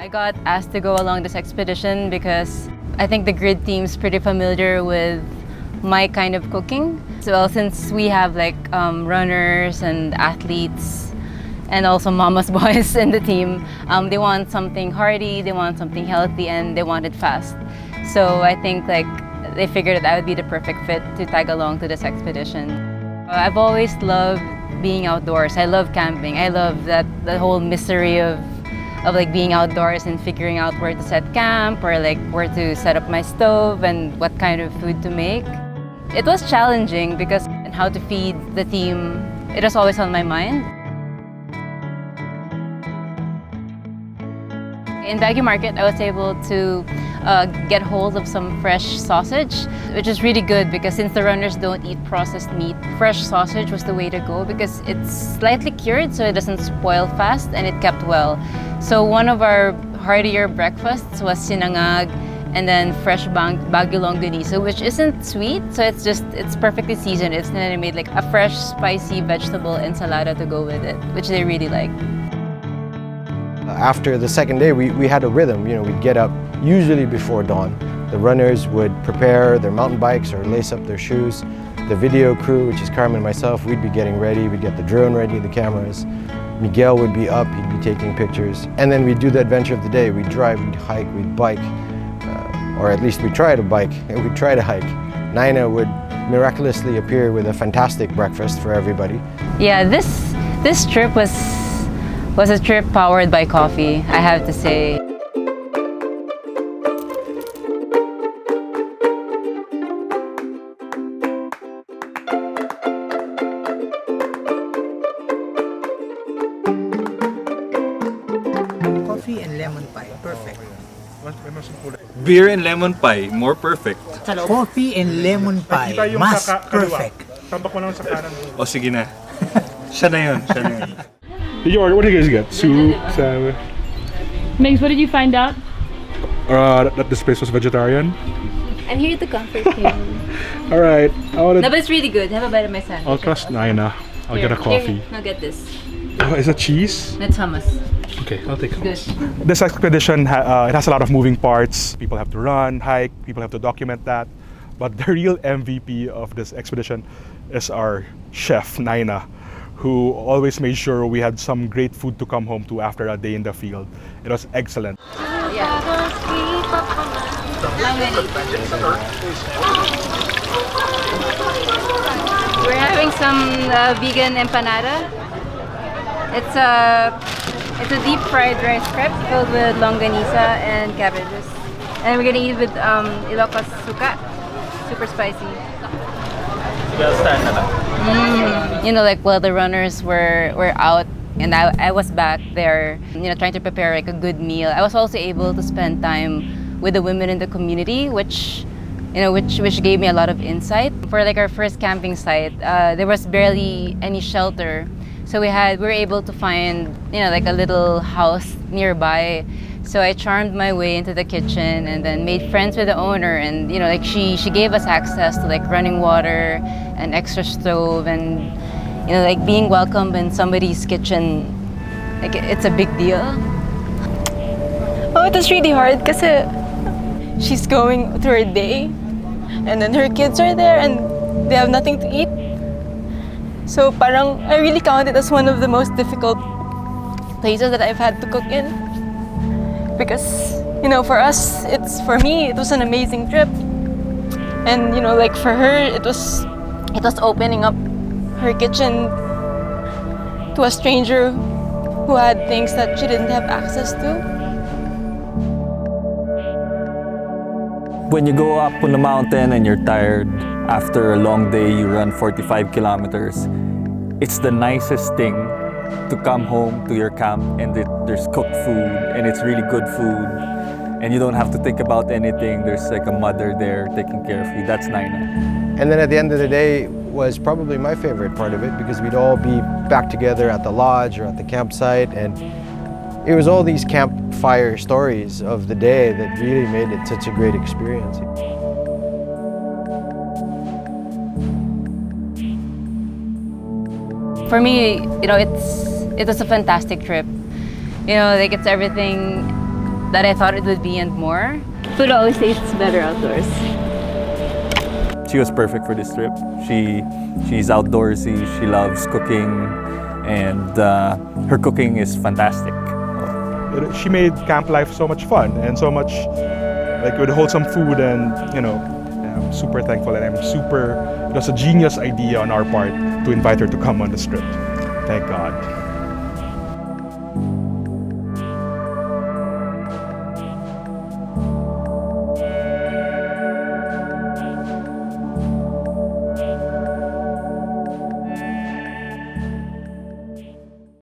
I got asked to go along this expedition because I think the grid team's pretty familiar with my kind of cooking. So since we have like runners and athletes and also mama's boys in the team, they want something hearty, they want something healthy, and they want it fast. So I think like they figured that I would be the perfect fit to tag along to this expedition. I've always loved being outdoors. I love camping. I love the whole mystery of like being outdoors and figuring out where to set camp or like where to set up my stove and what kind of food to make. It was challenging because how to feed the team, it was always on my mind. In Baguio Market, I was able to get hold of some fresh sausage, which is really good because since the runners don't eat processed meat, fresh sausage was the way to go because it's slightly cured so it doesn't spoil fast and it kept well. So one of our heartier breakfasts was sinangag and then fresh Baguio longanisa, which isn't sweet, so it's perfectly seasoned. It's then I made like a fresh spicy vegetable ensalada to go with it, which they really liked. After the second day, we had a rhythm. You know, we'd get up usually before dawn. The runners would prepare their mountain bikes or lace up their shoes. The video crew, which is Carmen and myself, we'd be getting ready. We'd get the drone ready, the cameras. Miguel would be up, he'd be taking pictures. And then we'd do the adventure of the day. We'd drive, we'd hike, we'd bike, or at least we'd try to bike, and we'd try to hike. Nayna would miraculously appear with a fantastic breakfast for everybody. Yeah, this trip was a trip powered by coffee, I have to say. Coffee and lemon pie, perfect. Beer and lemon pie, more perfect. Coffee and lemon pie, mas perfect. O sige na. Siya na yun, siya na yun. Did you order? What did you guys get? Soup, salad. Megs, what did you find out? That this place was vegetarian. I'm here to comfort you. All right. No, but it's really good. Have a bite of my sandwich. I'll trust Nayna. I'll get a coffee. Here, I'll get this. Oh, is that cheese? That's hummus. Okay, I'll take hummus. Good. This expedition it has a lot of moving parts. People have to run, hike. People have to document that. But the real MVP of this expedition is our chef Nayna, who always made sure we had some great food to come home to after a day in the field. It was excellent. Yeah. We're having some vegan empanada. It's a deep fried rice crepe filled with longanisa and cabbages. And we're gonna eat with Ilocos suka, super spicy. You know, like while the runners were out and I was back there, you know, trying to prepare like a good meal. I was also able to spend time with the women in the community, which gave me a lot of insight. For like our first camping site, there was barely any shelter, so we were able to find, you know, like a little house nearby. So I charmed my way into the kitchen and then made friends with the owner, and you know, like she gave us access to like running water and extra stove, and you know, like being welcomed in somebody's kitchen, like it's a big deal. Oh, it was really hard kasi she's going through her day and then her kids are there and they have nothing to eat. So parang I really count it as one of the most difficult places that I've had to cook in. Because, you know, for me, it was an amazing trip. And, you know, like for her, it was opening up her kitchen to a stranger who had things that she didn't have access to. When you go up on the mountain and you're tired, after a long day, you run 45 kilometers, it's the nicest thing to come home to your camp and there's cooked food and it's really good food and you don't have to think about anything. There's like a mother there taking care of you. That's Nayna. And then at the end of the day was probably my favorite part of it because we'd all be back together at the lodge or at the campsite, and it was all these campfire stories of the day that really made it such a great experience. For me, you know, it was a fantastic trip. You know, like it's everything that I thought it would be and more. Food always tastes better outdoors. She was perfect for this trip. She's outdoorsy, she loves cooking, and her cooking is fantastic. She made camp life so much fun and so much like with wholesome food, and I'm super thankful, and it was a genius idea on our part to invite her to come on this trip. Thank God.